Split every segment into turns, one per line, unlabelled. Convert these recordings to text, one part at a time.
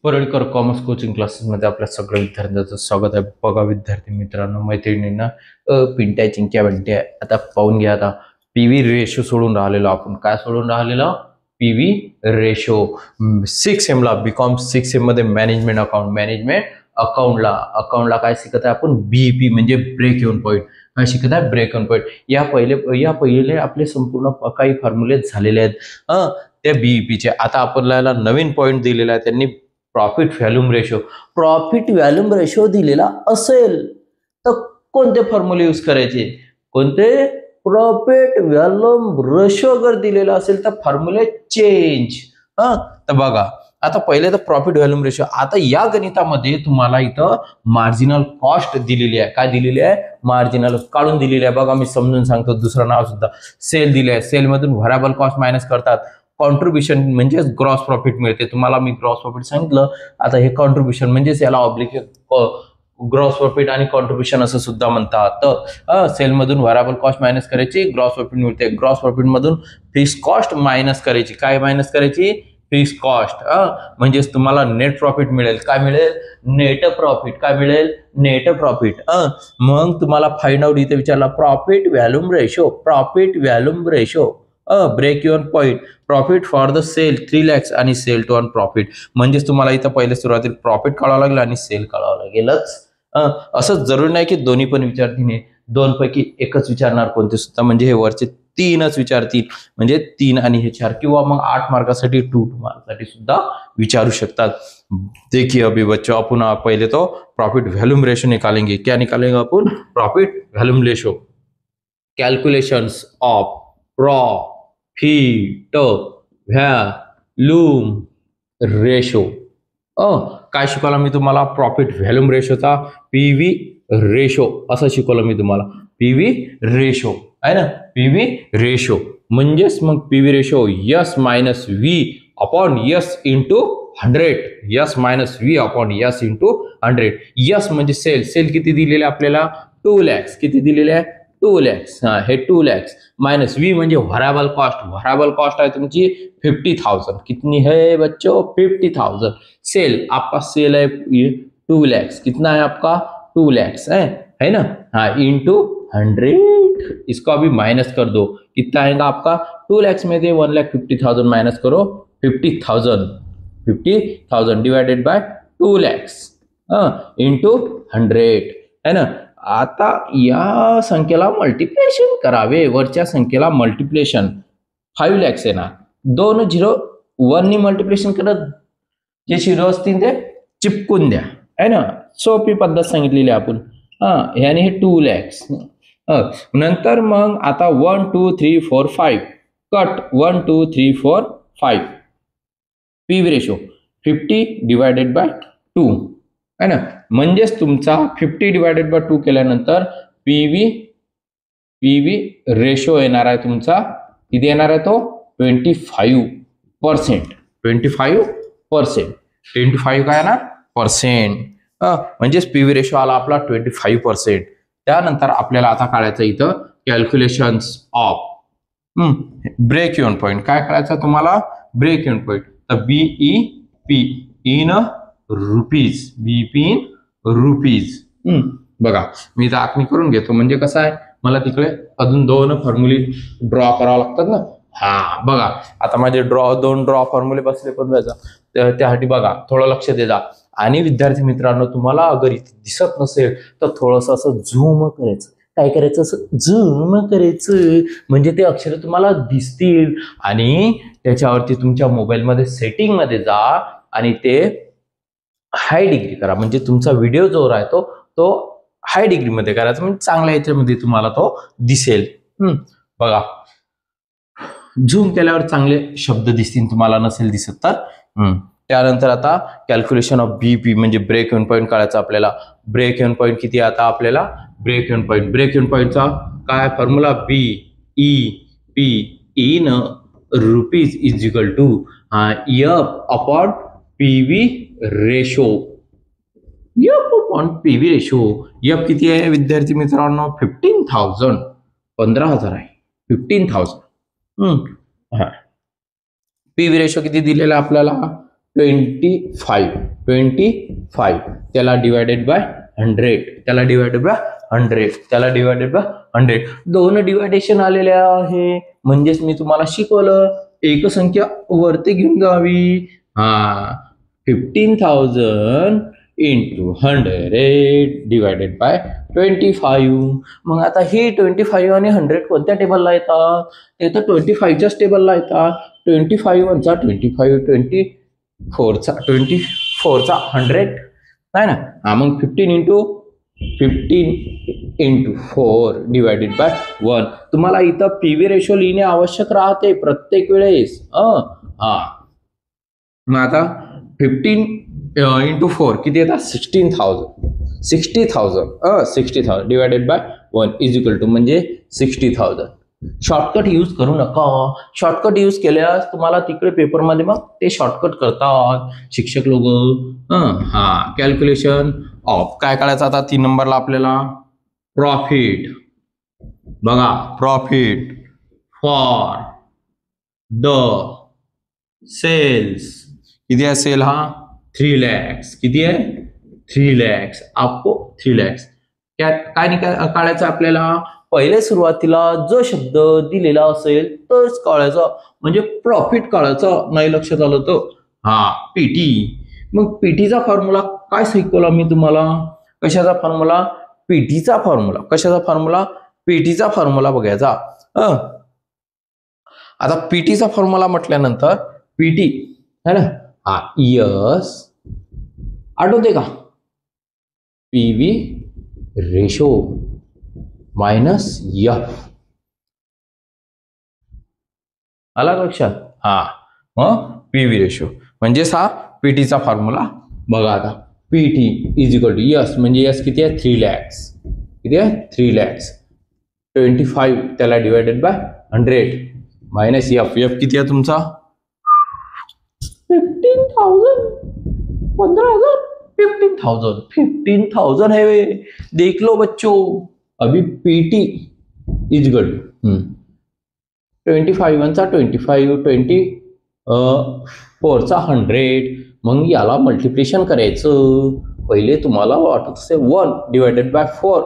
Paralkar commerce coaching क्लासेसमध्ये आपल्या सगळ्या विद्यार्थ्यांचं स्वागत आहे. बघा विद्यार्थी मित्रांनो, मैत्रिणींना पिंट्या चिंक्या बनट्या आता पाहून घ्या. आता पीव्ही रेशो सोडून राहिलेलो आपण. काय सोडून राहिलेलो? PV ratio. 6M ला बीकॉम 6M मध्ये मॅनेजमेंट अकाउंटला काय शिकत आहे आपण? बीईपी म्हणजे ब्रेक इव्हन पॉईंट. काय शिकत आहे? Break even point. या पहिले आपले संपूर्ण काही फॉर्म्युले झालेले आहेत त्या बीईपीचे. आता आपल्याला नवीन पॉईंट दिलेला आहे त्यांनी, profit volume ratio. Profit volume ratio दिलेला असेल तर कोणते फॉर्म्युले यूज करायचे? कोणते? प्रॉफिट व्हॉल्यूम रेशो अगर दिलेला असेल तर फॉर्म्युले चेंज. तर बघा आता पहिले तर प्रॉफिट व्हॉल्यूम रेशो. आता या गणितामध्ये तुम्हाला इथं मार्जिनल कॉस्ट दिलेली आहे. काय दिलेली आहे? मार्जिनल काढून दिलेली आहे. बघा मी समजून सांगतो. दुसरं नाव सुद्धा सेल दिले आहे. सेल मधून व्हरायबल कॉस्ट मायनस करतात. कॉन्ट्रीब्युशन म्हणजेच ग्रॉस प्रॉफिट मिळते. तुम्हाला मी ग्रॉस प्रॉफिट सांगितलं. आता हे कॉन्ट्रीब्युशन म्हणजेच याला ऑब्लिक ग्रॉस प्रॉफिट आणि कॉन्ट्रीब्युशन असं सुद्धा म्हणतात. तर सेल मधून व्हरायबल कॉस्ट मायनस करायची, ग्रॉस प्रॉफिट मिळते. ग्रॉस प्रॉफिट मधून फिक्स कॉस्ट मायनस करायची. काय मायनस करायची? Fix cost. म्हणजेच तुम्हाला नेट प्रॉफिट मिळेल. काय मिळेल? Net profit. काय मिळेल? Net profit. मग तुम्हाला फाइंड आउट इथे विचारला profit volume ratio. Profit volume ratio break even point. Profit for the sale 3 lakhs आणि सेल टू ऑन प्रॉफिट. म्हणजेच तुम्हाला इथं पहिले सुरुवातीला प्रॉफिट काढावं लागेल आणि सेल काढावं लागेलच. असं जरूर नाही की दोन्ही पण विचारतील. दोन पैकी एकच विचारणार कोणते सुद्धा, म्हणजे हे वरचे 3च विचारतील. म्हणजे 3 आणि हे 4 किंवा मग 8 मार्कासाठी 2 मार्कासाठी सुद्धा विचारू शकतात. देखिए अभी बच्चों, अपन पहले तो प्रॉफिट वॉल्यूम रेशो निकालेंगे. क्या निकालेंगे अपन? Profit volume ratio. Calculations of profit volume ratio. काय शिकवलं मी तुम्हाला? प्रॉफिट व्हॉल्यूम रेशोचा पीव्ही रेशो असं शिकवलं मी तुम्हाला. पीव्ही रेशो आहे ना, पीव्ही रेशो. म्हणजेच मग PV ratio yes minus V upon yes into 100. Yes minus V upon yes into 100. Yes म्हणजे सेल. सेल किती दिलेले आपल्याला? 2 lakhs. किती दिलेले आहे? 2 lakhs. हे 2 lakhs माइनस वी म्हणजे व्हरायबल कॉस्ट. व्हरायबल कॉस्ट है तुमची 50,000. कितनी है बच्चों? 50,000. सेल आपका सेल है 2 lakhs. कितना है आपका? 2 lakhs है ना. हाँ, इंटू 100. इसको अभी माइनस कर दो. कितना आएगा आपका? 2 lakhs में से 1,50,000 माइनस करो. 50,000 डिवाइडेड बाय 2 lakhs इंटू 100 है ना. आता या संख्येला मल्टिप्लिकेशन करावे. वरच्या संख्येला मल्टिप्लिकेशन 5 lakhs येणार. 2 0 1 नी मल्टिप्लिकेशन करत जे 0 असतील ते चिपकून द्या है ना. सोपी पद्धत सांगितलेली आपण. याने हे 2 lakhs. नंतर मग आता 1 2 3 4 5 cut. 1 2 3 4 5 PV ratio 50 divided by 2 है ना. म्हणजेच तुमचा 50 डिवायडेड बाय 2 केल्यानंतर पीव्ही रेशो येणार आहे तुमचा. किती येणार आहे तो? 25%. 25%. 25 काय येणार? पर्सेंट. म्हणजेच पीव्ही रेशो आला आपला 25%. त्यानंतर आपल्याला आता काढायचं इथं calculations of break even point. काय करायचं तुम्हाला? Break even point. तर BEP in rupees. BEP in rupees. बघा मी इथं आखणी करून घेतो. म्हणजे कसं आहे, मला तिकडे अजून 2 फॉर्म्युले ड्रॉ करावं लागतात ना. बघा आता माझे 2 ड्रॉ फॉर्म्युले बसले पण त्यासाठी बघा थोडं लक्ष दे जा. आणि विद्यार्थी मित्रांनो, तुम्हाला अगर इथे दिसत नसेल तर थोडस असं झूम करायचं. काय करायचं? असं झूम करायचं. म्हणजे ते अक्षर तुम्हाला दिसतील. आणि त्याच्यावरती तुमच्या मोबाईलमध्ये सेटिंग मध्ये जा आणि ते हाय डिग्री करा. म्हणजे तुमचा व्हिडिओ जो राहतो तो हाय डिग्री मध्ये करायचा. म्हणजे चांगल्या याच्यामध्ये तुम्हाला तो दिसेल. बघा झूम केल्यावर चांगले शब्द दिसतील. तुम्हाला नसेल दिसत तर. त्यानंतर आता कॅल्क्युलेशन ऑफ बीपी म्हणजे ब्रेक इव्हन पॉईंट काढायचा आपल्याला. ब्रेक इव्हन पॉईंट किती आता आपल्याला? Break even point. Break even पॉईंटचा काय formula? BEP in rupees is equal to F upon PV ratio. F upon PV ratio. F किती आहे विद्यार्थी मित्रांनो? 15,000. 15,000 आहे. 15,000. पीव्ही रेशो किती दिलेला आपल्याला? 25 त्याला डिवायडेड बाय 100, त्याला डिवायडेड बाय 100, त्याला डिवायडेड बाय 100. दोन डिवायडेशन आलेले आहे, म्हणजेच मी तुम्हाला शिकवलं एक संख्या वरती घेऊन जावी. 15,000 into 100 डिवायडेड बाय 25. मग आता ही 25 आणि 100 कोणत्या टेबलला येतात? ते तर 25च्याच टेबलला येतात. 25 25 24चा 100 आहे ना. मग 15 into 4 डिवायडेड बाय 1. तुम्हाला इथं पीव्ही रेशो लिहिणे आवश्यक राहते प्रत्येक वेळेस. मग आता 15 into 4 किती येतात? 60,000 divided by 1 is equal to म्हणजे 60,000. शॉर्टकट यूज करू नका. शॉर्टकट यूज केल्यास तुम्हाला तिकडे पेपरमध्ये मग ते शॉर्टकट करतात शिक्षक लोक. कॅल्क्युलेशन ऑफ काय काढायचं आता 3 नंबरला आपल्याला? प्रॉफिट. बघा, प्रॉफिट फॉर द सेल्स. किती आहे सेल? 3 lakhs. किती आहे? 3 lakhs. आपको 3 lakhs. काय काढायचं आपल्याला? पहिले सुरुवातीला जो शब्द दिलेला असेल तोच काढायचा, म्हणजे प्रॉफिट काढायचं. नाही लक्षात आलं तर पीटी. मग पीटीचा फॉर्म्युला काय शिकवला मी तुम्हाला? कशाचा फॉर्म्युला? पीटीचा फॉर्म्युला. कशाचा फॉर्म्युला? पीटीचा फॉर्म्युला बघायचा. आता पीटीचा फॉर्म्युला म्हटल्यानंतर पीटी है ना, यस आठवते का? PV ratio minus F. आला लक्षात? मग पीव्ही रेशो म्हणजेच हा पीटीचा फॉर्म्युला. बघा आता PT is equal to yes, म्हणजे यस किती आहे? 3 lakhs. किती आहे? 3 lakhs. 25 त्याला divided bye 100 minus F. F किती आहे तुमचा? 15,000. 15,000. 15,000 है वे. देख लो बच्चों. अभी पीटी इज इक्वल टू 25 चा 25, 24चा 100. मग याला मल्टिप्लिकेशन करायचं. पहिले तुम्हाला वाटत असेल 1 डिवायडेड बाय 4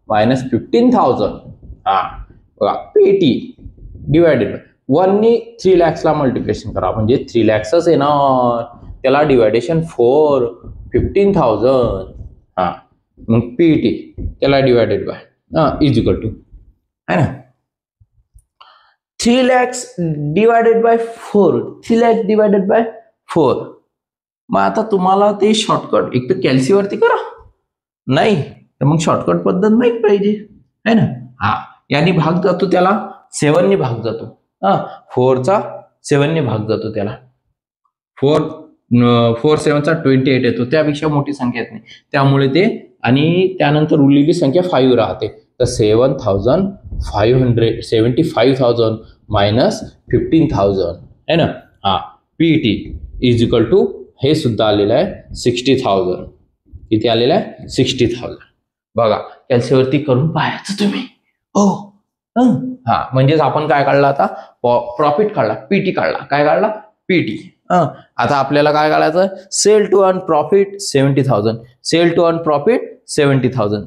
मायनस 15,000. बघा पीटी डिवायडेड बाय 1 नी 3 lakhs ला मल्टिप्लिकेशन करा म्हणजे 3 lakhsच येणार. त्याला डिवायडेशन 4 15,000. मग पीटी त्याला divided by is equal to है ना 3 lakhs divided by 4. 3 lakhs divided by 4. मग आता तुम्हाला ते शॉर्टकट एक तर कॅल्सीवरती करा, नाही तर मग शॉर्टकट पद्धत नाही पाहिजे है ना. याने भाग जातो, त्याला 7 ने भाग जातो. 4चा 7 ने भाग जातो त्याला. 4 7चा 28 येतो. त्यापेक्षा मोठी संख्या येत नाही, त्यामुळे ते. आणि त्यानंतर उरलेली संख्या 5 राहते. तर 75,000 मायनस 15,000 है ना. पीटी इज इक्वल टू हे सुद्धा आलेलं आहे 60,000. किती आलेलं आहे? 60,000. बघा कॅल्सीवरती करून पाहायचं तुम्ही. म्हणजेच आपण काय काढला आता? प्रॉफिट काढला, पीटी काढला. काय काढला? पीटी. आता आपल्याला काय काढायचं? Sale to earn profit 70,000. Sale to earn profit 70,000.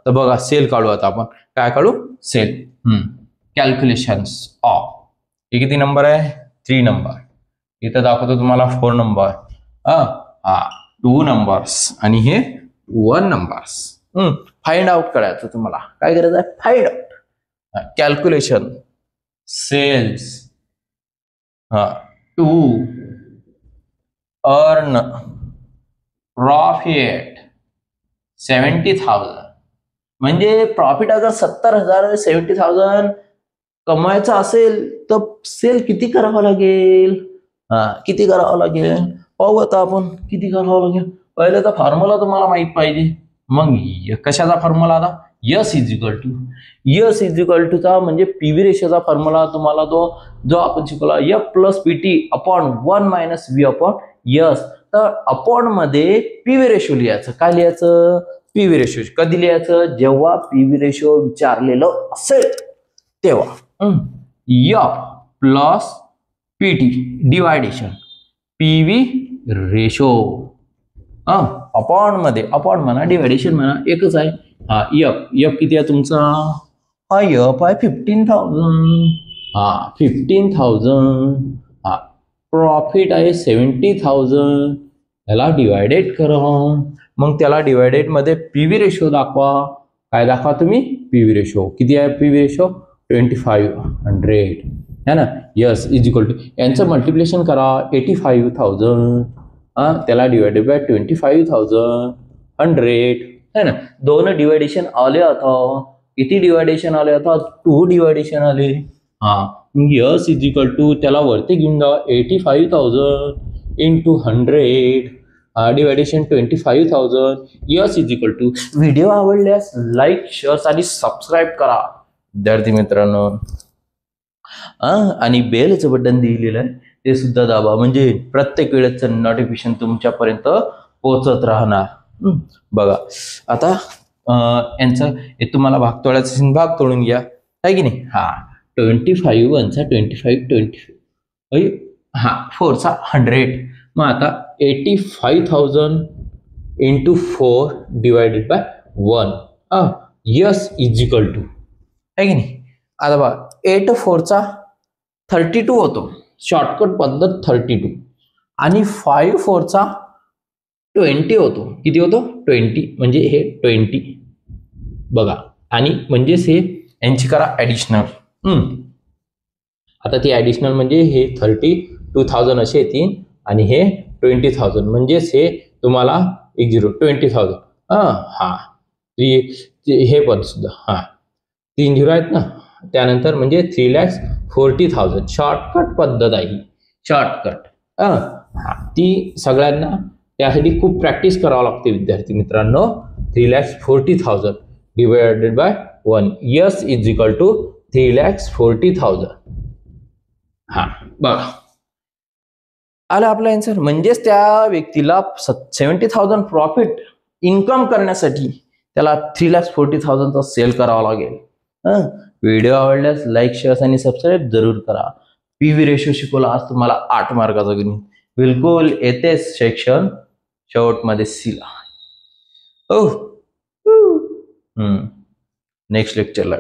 तर बघा सेल काढू आता आपण. काय काढू? सेल. Calculations of. हे किती नंबर आहे? 3 नंबर. इथं दाखवतो तुम्हाला 4 नंबर. 2 नंबर्स आणि हे 1 नंबर्स. फाइंड आउट करायचं तुम्हाला. काय करायचं आहे? Find out. Calculation sales to earn profit 70,000. म्हणजे प्रॉफिट अगर 70,000 70,000 कमवायचं असेल तर सेल किती करावं लागेल? किती करावं लागेल पाहू आता आपण. किती करावं लागेल? पहिले तर फॉर्म्युला तुम्हाला माहित पाहिजे. मग कशाचा फॉर्म्युला? आता यस इज इक्वल टू चा म्हणजे पीव्ही रेशोचा फॉर्म्युला तुम्हाला जो आपण शिकवला F plus PT upon 1 minus V upon yes. तर अपॉन मध्ये पीव्ही रेशो लिहायचं. काय लिहायचं? PV ratio. कधी लिहायचं? जेव्हा पीव्ही रेशो विचारलेलं असेल तेव्हा. F plus PT deviation PV ratio. Upon मध्ये अपॉन म्हणा डिवायडेशन म्हणा एकच आहे. हा एफ किती आहे तुमचा? हा एफ आहे 15,000. हा 15,000. हा प्रॉफिट आहे 70,000. त्याला डिवायडेड करा. मग त्याला डिवायडेड मध्ये पीव्ही रेशो दाखवा. काय दाखवा तुम्ही? PV ratio. किती आहे पीव्ही रेशो? 2500 है ना. यस इज इक्वल टू यांचं मल्टिप्लिकेशन करा 85,000. त्याला डिवायडेड बाय 25,100 है ना. दोन डिवायडेशन आले आता. किती डिवायडेशन आले आता? 2 डिवायडेशन आले. यस इज इक्वल टू त्याला वरती घेऊन जा 85,000 into 100 division 25,000. Yes is equal to. Video आवडल्यास लाईक शेअर आणि सबस्क्राईब करा विद्यार्थी मित्रांनो. आणि बेलचं बटन दिलेलं आहे ते सुद्धा दाबा म्हणजे प्रत्येक वेळेचं नोटिफिकेशन तुमच्यापर्यंत पोहोचत राहणार. बघा आता यांचं तुम्हाला भागतोड्याचा भाग तोडून घ्या आहे की नाही. 25 1चा 25 25 4चा 100. मग आता 85,000 into 4 divided by 1. Yes is equal to आहे की नाही. आता बघा 8 4चा 32 होतो. शॉर्टकट पद्धत 32 आणि 5 4चा 20 होतो. किती होतो? 20 म्हणजे हे 20 बघा. आणि म्हणजेच हे यांची करा ॲडिशनल. आता ती ॲडिशनल म्हणजे हे 32,000 असे येतील आणि हे 20,000 म्हणजेच हे तुम्हाला 20,000. हे पण सुद्धा 3 0 आहेत ना. त्यानंतर म्हणजे 3,40,000. शॉर्टकट पद्धत आहे ही. शॉर्टकट ती सगळ्यांना त्यासाठी खूप प्रॅक्टिस करावं लागते विद्यार्थी मित्रांनो. 3,40,000 divided by 1. Yes is equal to 3,40,000. बघा आलं आपला आन्सर. म्हणजेच त्या व्यक्तीला 70,000 प्रॉफिट इन्कम करण्यासाठी त्याला 3,40,000चा सेल करावा लागेल. व्हिडिओ आवडल्यास लाईक शेअर आणि सबस्क्राईब जरूर करा. पीव्ही रेशो शिकवला आज तुम्हाला 8 मार्काचा गणित. बिलकुल येतेच सेक्शन शेवटमध्ये सीला. नेक्स्ट लेक्चरला